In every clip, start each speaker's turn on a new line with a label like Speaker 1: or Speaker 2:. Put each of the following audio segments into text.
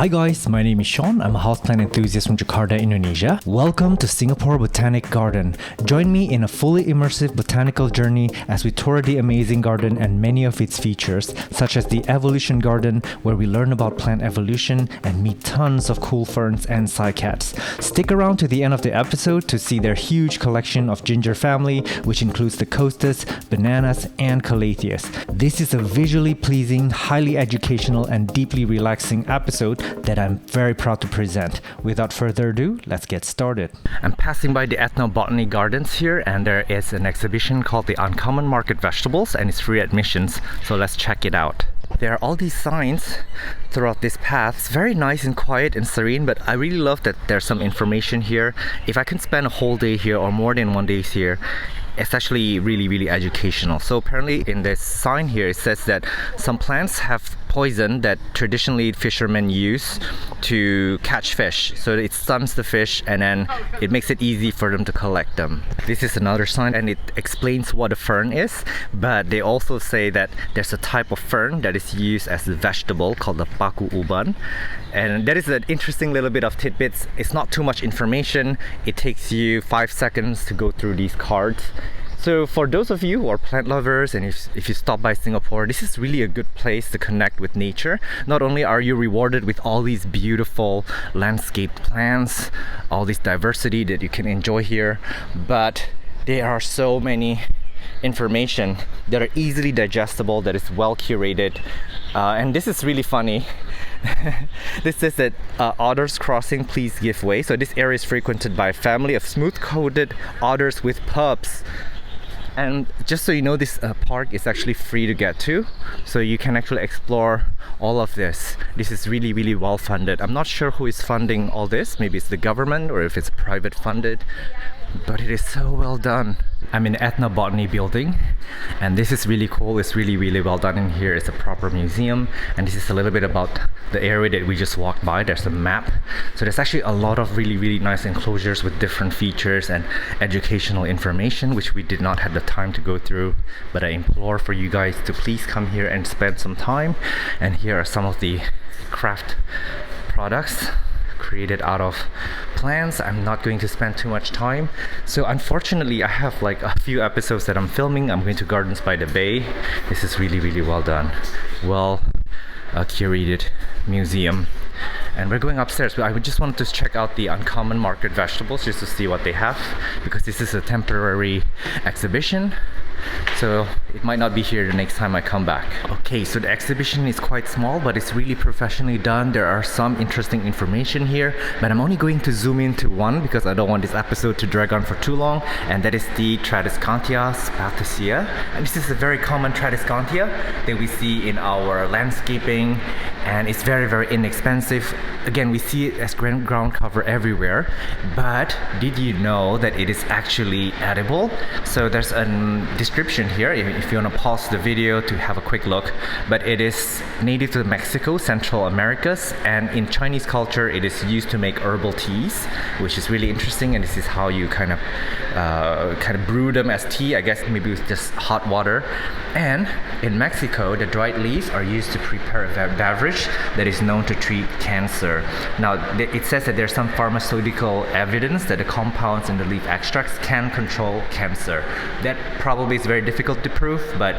Speaker 1: Hi guys, my name is Sean. I'm a houseplant enthusiast from Jakarta, Indonesia. Welcome to Singapore Botanic Garden. Join me in a fully immersive botanical journey as we tour the amazing garden and many of its features, such as the Evolution Garden, where we learn about plant evolution and meet tons of cool ferns and cycads. Stick around to the end of the episode to see their huge collection of ginger family, which includes the costas, bananas, and calatheas. This is a visually pleasing, highly educational, and deeply relaxing episode that I'm very proud to present. Without further ado, let's get started. I'm passing by the Ethnobotany gardens here, and there is an exhibition called the Uncommon Market Vegetables, and it's free admissions, so let's check it out. There are all these signs throughout this path. It's very nice and quiet and serene, but I really love that there's some information here. If I can spend a whole day here or more than one day here, it's actually really educational. So apparently in this sign here it says that some plants have poison that traditionally fishermen use to catch fish, so it stuns the fish and then it makes it easy for them to collect them. This is another sign and it explains what a fern is, but they also say that there's a type of fern that is used as a vegetable called the paku uban, and that is an interesting little bit of tidbits. It's not too much information. It takes you 5 seconds to go through these cards. So for those of you who are plant lovers, and if you stop by Singapore, this is really a good place to connect with nature. Not only are you rewarded with all these beautiful landscaped plants, all this diversity that you can enjoy here, but there are so many information that are easily digestible, that is well curated, and this is really funny. This says that otters crossing, please give way. So this area is frequented by a family of smooth-coated otters with pups. And just so you know, this park is actually free to get to, so you can actually explore all of this. This is really well funded. I'm not sure who is funding all this. Maybe it's the government or if it's private funded, but it is so well done. I'm in the Ethnobotany building, and this is really cool. It's really well done in here. It's a proper museum, and this is a little bit about the area that we just walked by. There's a map, so there's actually a lot of really nice enclosures with different features and educational information, which we did not have the time to go through, but I implore for you guys to please come here and spend some time. And here are some of the craft products created out of plants. I'm not going to spend too much time. So unfortunately, I have like a few episodes that I'm filming. I'm going to Gardens by the Bay. This is really well done, well curated museum. And we're going upstairs, but I just wanted to check out the Uncommon Market Vegetables just to see what they have, because this is a temporary exhibition, so it might not be here the next time I come back. Okay, so the exhibition is quite small, but it's really professionally done. There are some interesting information here, but I'm only going to zoom into one because I don't want this episode to drag on for too long, and that is the Tradescantia spatacea. And this is a very common Tradescantia that we see in our landscaping, and it's very inexpensive. Again, we see it as ground cover everywhere, but did you know that it is actually edible? So there's a description here if you want to pause the video to have a quick look, but it is native to Mexico, Central Americas, and in Chinese culture it is used to make herbal teas, which is really interesting. And this is how you kind of brew them as tea, I guess, maybe with just hot water. And in Mexico, the dried leaves are used to prepare a beverage that is known to treat cancer. Now, it says that there's some pharmaceutical evidence that the compounds in the leaf extracts can control cancer. That probably is very difficult to prove, but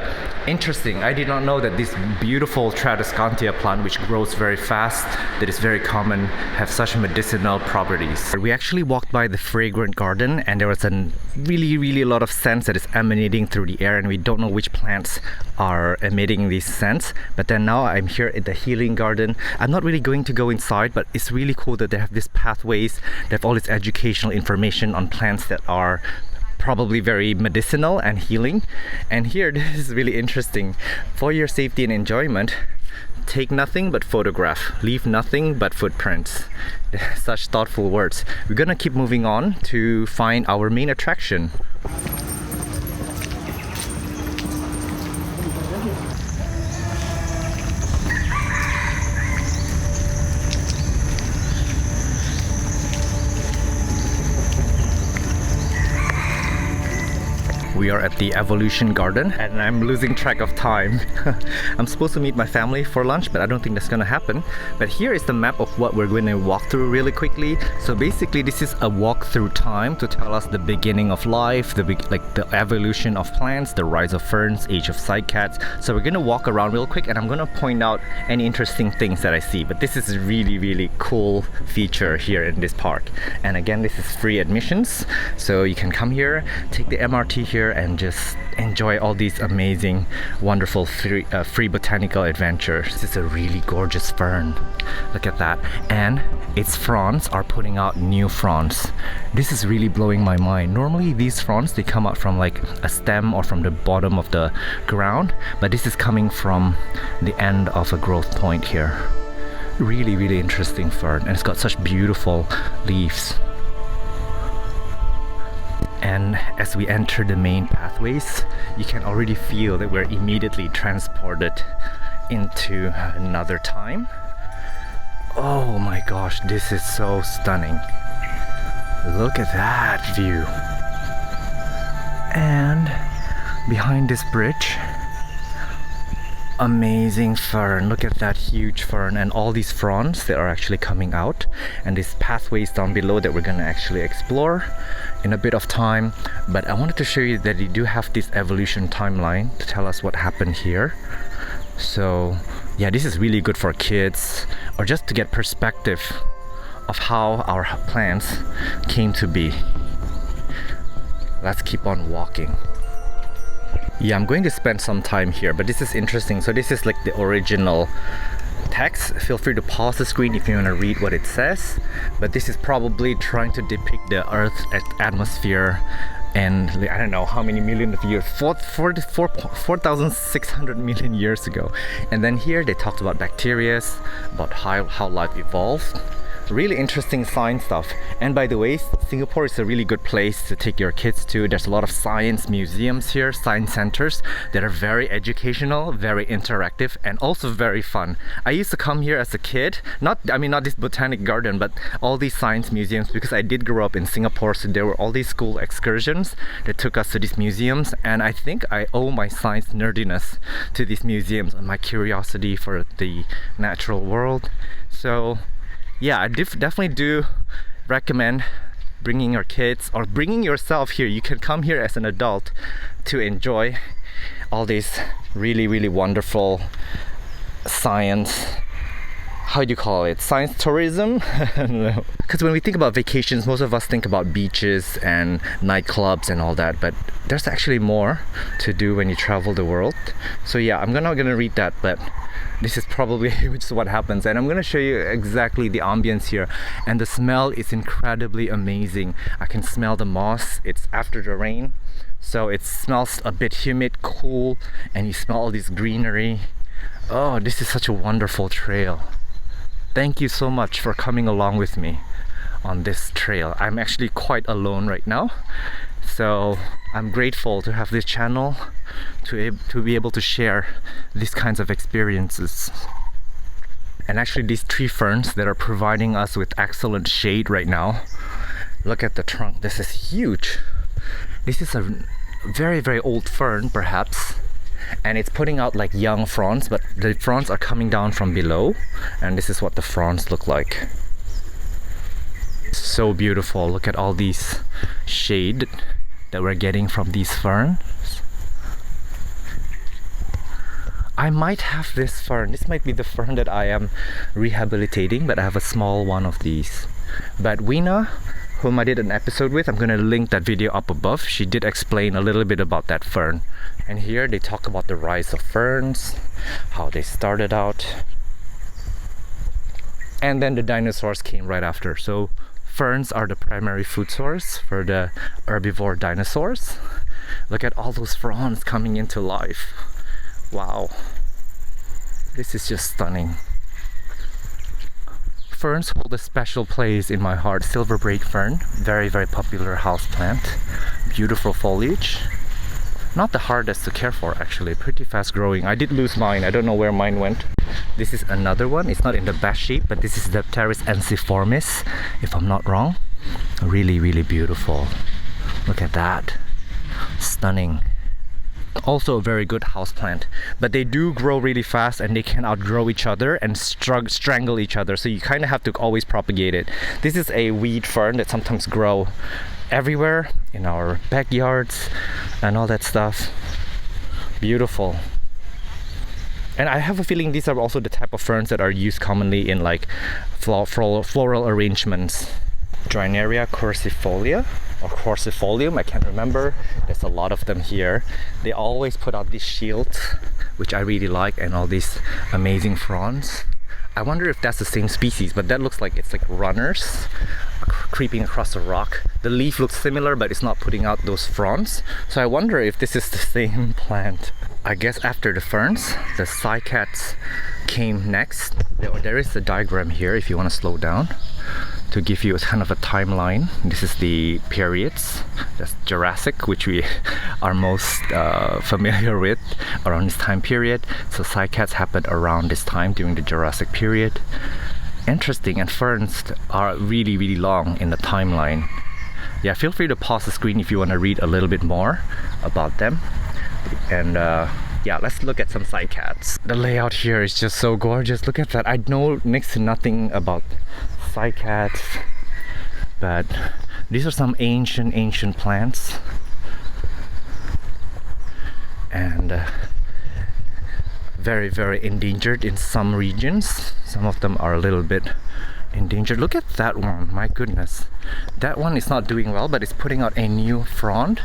Speaker 1: interesting. I did not know that this beautiful Tradescantia plant, which grows very fast, that is very common, have such medicinal properties. We actually walked by the fragrant garden, and there was a really a lot of scents that is emanating through the air, and we don't know which plants are emitting these scents. But then now I'm here at the healing garden. I'm not really going to go inside, but it's really cool that they have these pathways. They have all this educational information on plants that are probably very medicinal and healing. And here, this is really interesting. For your safety and enjoyment, take nothing but photograph, leave nothing but footprints. Such thoughtful words. We're gonna keep moving on to find our main attraction. We are at the Evolution Garden and I'm losing track of time. I'm supposed to meet my family for lunch, but I don't think that's gonna happen. But here is the map of what we're going to walk through really quickly. So basically this is a walk through time to tell us the beginning of life, the evolution of plants, the rise of ferns, age of cycads. So we're gonna walk around real quick and I'm gonna point out any interesting things that I see. But this is a really cool feature here in this park. And again, this is free admissions. So you can come here, take the MRT here and just enjoy all these amazing, wonderful free botanical adventures. This is a really gorgeous fern. Look at that. And its fronds are putting out new fronds. This is really blowing my mind. Normally these fronds, they come out from like a stem or from the bottom of the ground, but this is coming from the end of a growth point here. Really interesting fern, and it's got such beautiful leaves. And as we enter the main pathways, you can already feel that we're immediately transported into another time. Oh my gosh, this is so stunning. Look at that view. And behind this bridge, amazing fern. Look at that huge fern and all these fronds that are actually coming out, and these pathways down below that we're gonna actually explore in a bit of time. But I wanted to show you that you do have this evolution timeline to tell us what happened here. So yeah, this is really good for kids or just to get perspective of how our plants came to be. Let's keep on walking. Yeah, I'm going to spend some time here, but this is interesting. So this is like the original text. Feel free to pause the screen if you want to read what it says, but this is probably trying to depict the Earth's atmosphere and I don't know how many million of years, 4,600 million years ago. And then here they talked about bacteria, about how life evolved. Really interesting science stuff. And by the way, Singapore is a really good place to take your kids to. There's a lot of science museums here, science centers that are very educational, very interactive, and also very fun. I used to come here as a kid, not this botanic garden, but all these science museums, because I did grow up in Singapore, so there were all these school excursions that took us to these museums, and I think I owe my science nerdiness to these museums and my curiosity for the natural world. So yeah, I definitely do recommend bringing your kids or bringing yourself here. You can come here as an adult to enjoy all these really wonderful science, how do you call it, science tourism? I don't know. Because when we think about vacations, most of us think about beaches and nightclubs and all that, but there's actually more to do when you travel the world. So yeah, I'm not gonna read that, but this is probably just what happens, and I'm gonna show you exactly the ambience here. And the smell is incredibly amazing. I can smell the moss. It's after the rain, so it smells a bit humid, cool, and you smell all this greenery. Oh, this is such a wonderful trail. Thank you so much for coming along with me on this trail. I'm actually quite alone right now, so I'm grateful to have this channel to be able to share these kinds of experiences. And actually these tree ferns that are providing us with excellent shade right now. Look at the trunk. This is huge. This is a very old fern perhaps, and it's putting out like young fronds, but the fronds are coming down from below, and this is what the fronds look like. So beautiful. Look at all these shade that we're getting from these ferns. I might have this fern. This might be the fern that I am rehabilitating, but I have a small one of these. But Weena, whom I did an episode with, I'm gonna link that video up above. She did explain a little bit about that fern. And here they talk about the rise of ferns, how they started out. And then the dinosaurs came right after. So ferns are the primary food source for the herbivore dinosaurs. Look at all those fronds coming into life. Wow, this is just stunning. Ferns hold a special place in my heart. Silver braid fern, very popular house plant. Beautiful foliage. Not the hardest to care for actually, pretty fast growing. I did lose mine, I don't know where mine went. This is another one. It's not in the best shape, but this is the Pteris ensiformis, if I'm not wrong. Really beautiful. Look at that. Stunning. Also a very good houseplant, but they do grow really fast and they can outgrow each other and strangle each other, so you kind of have to always propagate it. This is a weed fern that sometimes grow everywhere in our backyards and all that stuff. Beautiful. And I have a feeling these are also the type of ferns that are used commonly in like floral arrangements. Drinaria quercifolia or quercifolium, I can't remember. There's a lot of them here. They always put out these shields, which I really like, and all these amazing fronds. I wonder if that's the same species, but that looks like it's like runners creeping across the rock. The leaf looks similar, but it's not putting out those fronds. So I wonder if this is the same plant. I guess after the ferns, the cycads came next. There is a diagram here if you want to slow down to give you a kind of a timeline. This is the periods. That's Jurassic, which we are most familiar with around this time period. So cycads happened around this time during the Jurassic period. Interesting, and ferns are really, really long in the timeline. Yeah, feel free to pause the screen if you want to read a little bit more about them. And yeah, let's look at some cycads. The layout here is just so gorgeous. Look at that. I know next to nothing about cycads, but these are some ancient plants, and very endangered in some regions. Some of them are a little bit endangered. Look at that one, my goodness. That one is not doing well, but it's putting out a new frond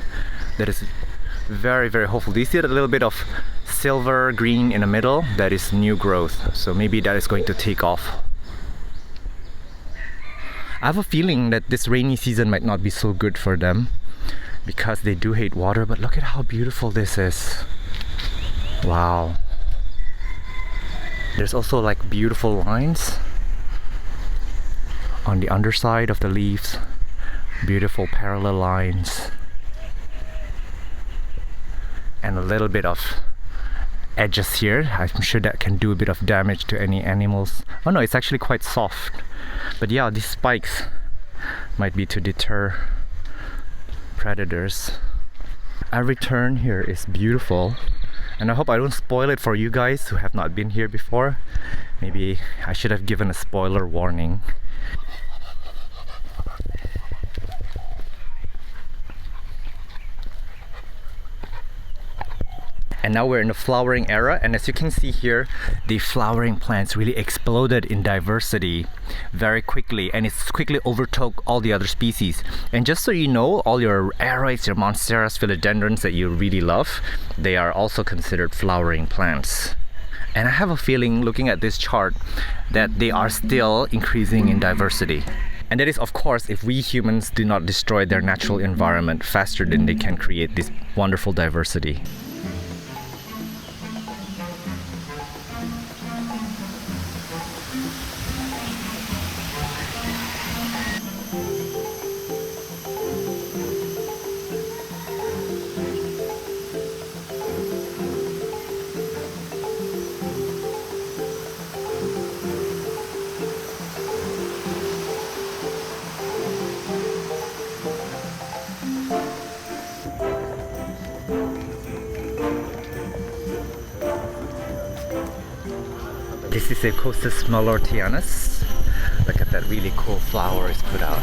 Speaker 1: that is very hopeful. Do you see a little bit of silver green in the middle? That is new growth, so maybe that is going to take off. I have a feeling that this rainy season might not be so good for them because they do hate water, but look at how beautiful this is. Wow. There's also like beautiful lines on the underside of the leaves. Beautiful parallel lines. And a little bit of edges here. I'm sure that can do a bit of damage to any animals. Oh no, it's actually quite soft. But yeah, these spikes might be to deter predators. Every turn here is beautiful, and I hope I don't spoil it for you guys who have not been here before. Maybe I should have given a spoiler warning. And now we're in the flowering era, and as you can see here, the flowering plants really exploded in diversity very quickly, and it's quickly overtook all the other species. And just so you know, all your aroids, your monsteras, philodendrons that you really love, they are also considered flowering plants. And I have a feeling, looking at this chart, that they are still increasing in diversity. And that is, of course, if we humans do not destroy their natural environment faster than they can create this wonderful diversity. This is a Costus malortianus. Look at that really cool flower it's put out.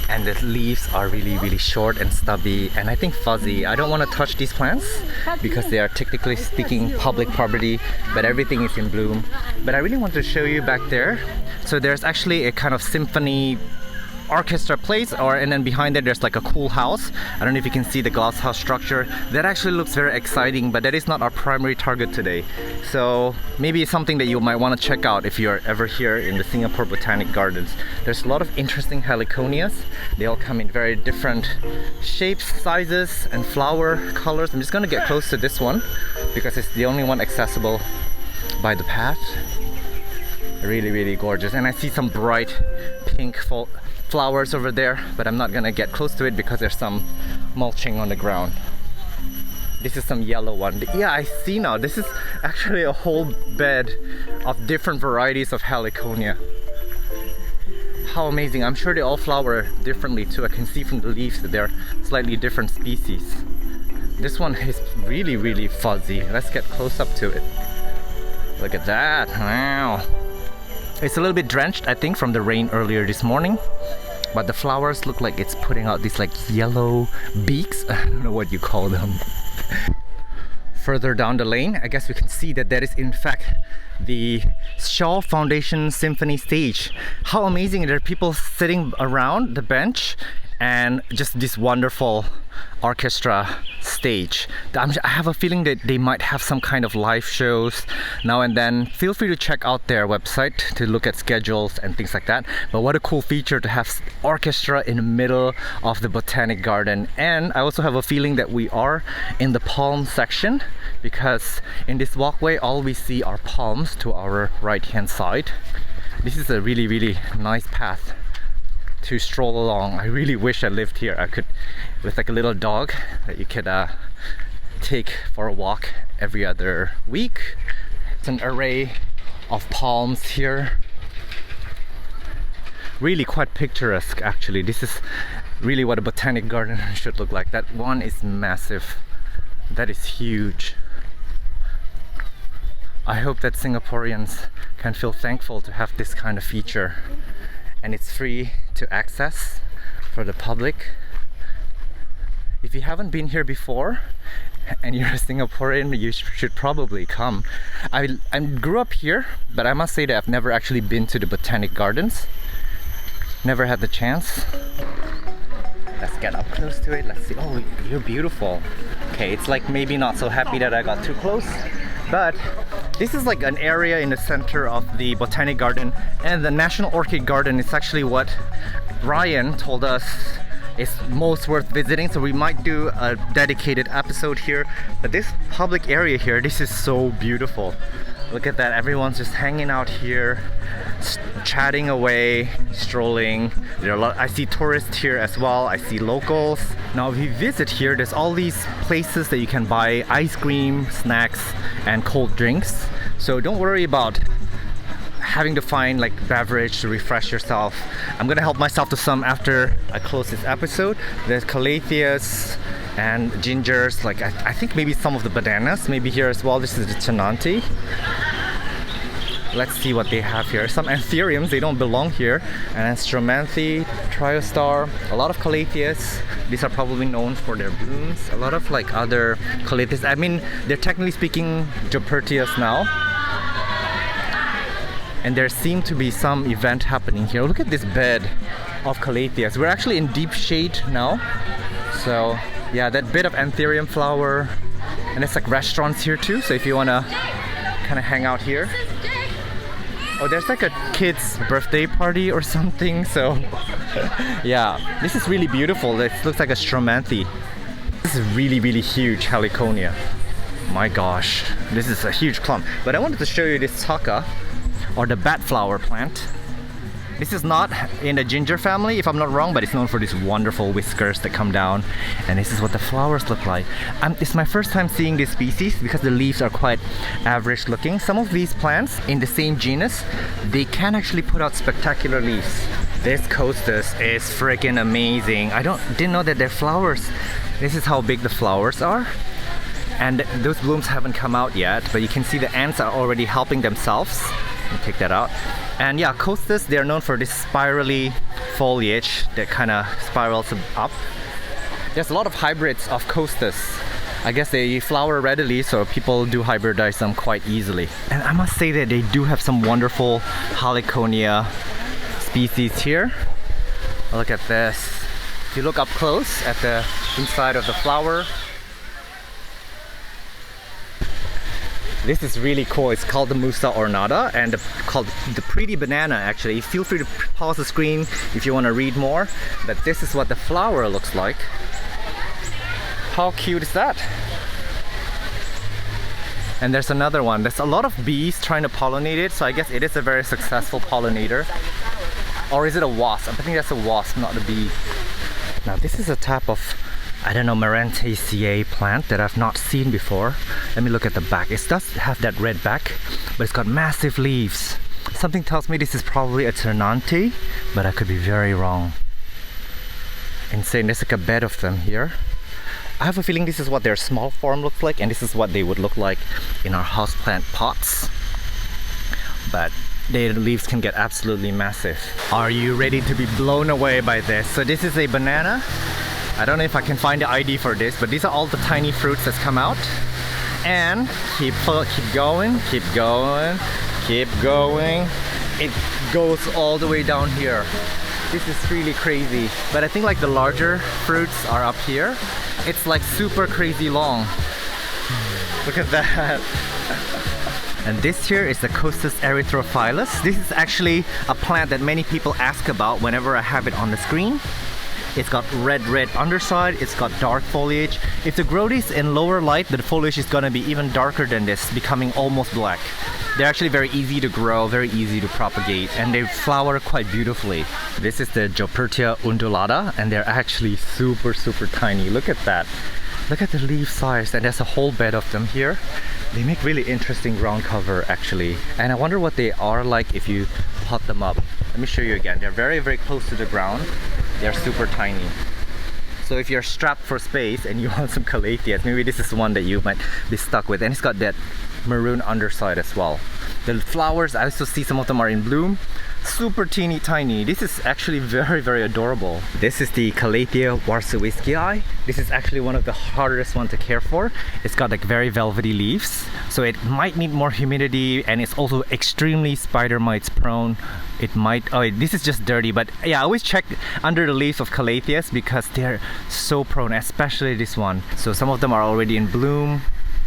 Speaker 1: And the leaves are really short and stubby, and I think fuzzy. I don't want to touch these plants because they are technically speaking public property, but everything is in bloom. But I really want to show you back there. So there's actually a kind of symphony orchestra place, and then behind it there's like a cool house. I don't know if you can see the glass house structure. That actually looks very exciting, but that is not our primary target today. So maybe it's something that you might want to check out if you're ever here in the Singapore Botanic Gardens. There's a lot of interesting heliconias. They all come in very different shapes, sizes, and flower colors. I'm just gonna get close to this one because it's the only one accessible by the path. Really gorgeous. And I see some bright pink flowers over there, but I'm not gonna get close to it because there's some mulching on the ground. This is some yellow one. Yeah, I see now. This is actually a whole bed of different varieties of Heliconia. how amazing. I'm sure they all flower differently too. I can see from the leaves that they're slightly different species. This one is really, really fuzzy. Let's get close up to it. Look at that. Wow. It's a little bit drenched, I think, from the rain earlier this morning. But the flowers look like it's putting out these like yellow beaks. I don't know what you call them. Further down the lane, I guess we can see that there is in fact the Shaw Foundation Symphony stage. How amazing. There are people sitting around the bench and just this wonderful orchestra stage. I have a feeling that they might have some kind of live shows now and then. Feel free to check out their website to look at schedules and things like that. But what a cool feature to have orchestra in the middle of the Botanic Garden. And I also have a feeling that we are in the palm section, because in this walkway all we see are palms to our right hand side. This is a really, really nice path to stroll along. I really wish I lived here. I could, with like a little dog that you could take for a walk every other week. It's an array of palms here. Really quite picturesque actually. This is really what a botanic garden should look like. That one is massive. That is huge. I hope that Singaporeans can feel thankful to have this kind of feature. And it's free to access for the public. If you haven't been here before and you're a Singaporean, you should probably come. I grew up here, but I must say that I've never actually been to the Botanic Gardens. Never had the chance. Let's get up close to it. Let's see. Oh, you're beautiful. Okay, it's like maybe not so happy that I got too close, but this is like an area in the center of the Botanic Garden, and the National Orchid Garden is actually what Ryan told us is most worth visiting, so we might do a dedicated episode here. But this public area here, this is so beautiful. Look at that, everyone's just hanging out here, chatting away, strolling. There are a lot. I see tourists here as well. I see locals. Now if you visit here, there's all these places that you can buy ice cream, snacks, and cold drinks. So don't worry about having to find like beverage to refresh yourself. I'm gonna help myself to some after I close this episode. There's calatheas and gingers, like I think maybe some of the bananas maybe here as well. This is the Chenanti. Let's see what they have here. Some anthuriums, they don't belong here. And then Stromanthe, Triostar, a lot of calatheas. These are probably known for their blooms. A lot of like other calatheas. I mean, they're technically speaking Jopertias now. And there seemed to be some event happening here. Look at this bed of calatheas. We're actually in deep shade now. So yeah, that bit of anthurium flower. And it's like restaurants here too. So if you wanna kind of hang out here. Oh, there's like a kid's birthday party or something. So yeah, this is really beautiful. This looks like a Stromanthe. This is really, really huge Heliconia. My gosh, this is a huge clump. But I wanted to show you this Taka, or the bat flower plant. This is not in the ginger family, if I'm not wrong, but it's known for these wonderful whiskers that come down. And this is what the flowers look like. It's my first time seeing this species because the leaves are quite average looking. Some of these plants in the same genus, they can actually put out spectacular leaves. This costus is freaking amazing. I didn't know that their flowers, this is how big the flowers are. And those blooms haven't come out yet, but you can see the ants are already helping themselves. Let me take that out. And yeah, costus, they're known for this spirally foliage that kind of spirals up. There's a lot of hybrids of costus. I guess they flower readily, so people do hybridize them quite easily. And I must say that they do have some wonderful Heliconia species here. Look at this. If you look up close at the inside of the flower, this is really cool. It's called the Musa ornata and called the pretty banana actually. Feel free to pause the screen if you want to read more. But this is what the flower looks like. How cute is that? And there's another one. There's a lot of bees trying to pollinate it, so I guess it is a very successful pollinator. Or is it a wasp? I think that's a wasp, not a bee. Now this is a type of, I don't know, Maranthaceae plant that I've not seen before. Let me look at the back. It does have that red back, but it's got massive leaves. Something tells me this is probably a Ternante, but I could be very wrong. Insane, there's like a bed of them here. I have a feeling this is what their small form looks like, and this is what they would look like in our houseplant pots. But their leaves can get absolutely massive. Are you ready to be blown away by this? So this is a banana. I don't know if I can find the ID for this, but these are all the tiny fruits that's come out. And keep going, keep going, keep going. It goes all the way down here. This is really crazy. But I think like the larger fruits are up here. It's like super crazy long. Look at that. And this here is the Costus erythrophyllus. This is actually a plant that many people ask about whenever I have it on the screen. It's got red underside, it's got dark foliage. If you grow this in lower light, the foliage is gonna be even darker than this, becoming almost black. They're actually very easy to grow, very easy to propagate, and they flower quite beautifully. This is the Jopertia undulata, and they're actually super tiny. Look at that. Look at the leaf size, and there's a whole bed of them here. They make really interesting ground cover actually. And I wonder what they are like if you pot them up. Let me show you again. They're very close to the ground. They're super tiny. So if you're strapped for space and you want some calatheas, maybe this is one that you might be stuck with. And it's got that maroon underside as well. The flowers, I also see some of them are in bloom. Super teeny tiny. This is actually very adorable. This is the Calathea warsawiskii. This is actually one of the hardest one to care for. It's got like very velvety leaves, so it might need more humidity, and it's also extremely spider mites prone. It might, oh, this is just dirty, but yeah, I always check under the leaves of Calatheas because they're so prone, especially this one. So some of them are already in bloom.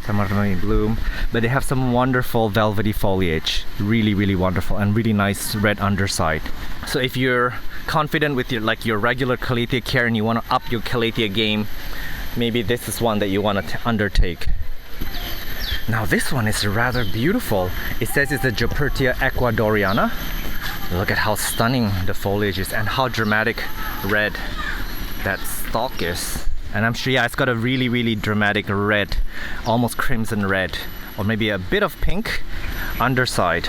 Speaker 1: Some of them are in bloom, but they have some wonderful velvety foliage. Really wonderful, and really nice red underside. So if you're confident with your regular Calathea care and you want to up your Calathea game, maybe this is one that you want to undertake. Now this one is rather beautiful. It says it's the Jopertia ecuadoriana. Look at how stunning the foliage is and how dramatic red that stalk is. And I'm sure, yeah, it's got a really dramatic red, almost crimson red, or maybe a bit of pink underside.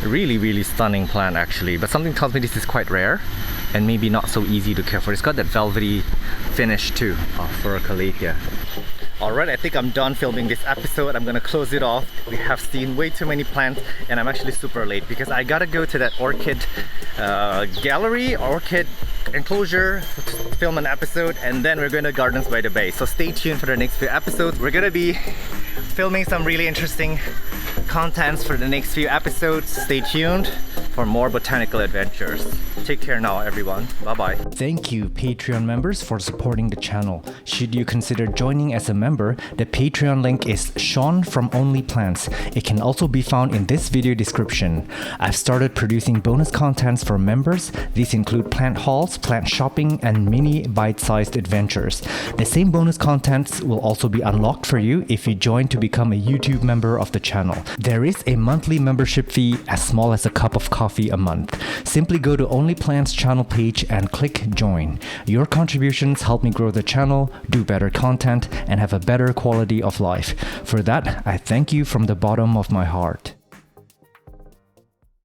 Speaker 1: Really stunning plant actually, but something tells me this is quite rare and maybe not so easy to care for. It's got that velvety finish too for a Calathea. Alright, I think I'm done filming this episode. I'm gonna close it off. We have seen way too many plants and I'm actually super late because I gotta go to that orchid gallery, orchid enclosure to film an episode, and then we're going to Gardens by the Bay. So stay tuned for the next few episodes. We're gonna be filming some really interesting contents for the next few episodes. Stay tuned for more botanical adventures. Take care now, everyone. Bye-bye.
Speaker 2: Thank you, Patreon members, for supporting the channel. Should you consider joining as a member, the Patreon link is Sean from Only Plants. It can also be found in this video description. I've started producing bonus contents for members. These include plant hauls, plant shopping, and mini bite-sized adventures. The same bonus contents will also be unlocked for you if you join to become a YouTube member of the channel. There is a monthly membership fee as small as a cup of coffee a month. Simply go to Only Plants channel page and click join. Your contributions help me grow the channel, do better content, and have a better quality of life. For that, I thank you from the bottom of my heart.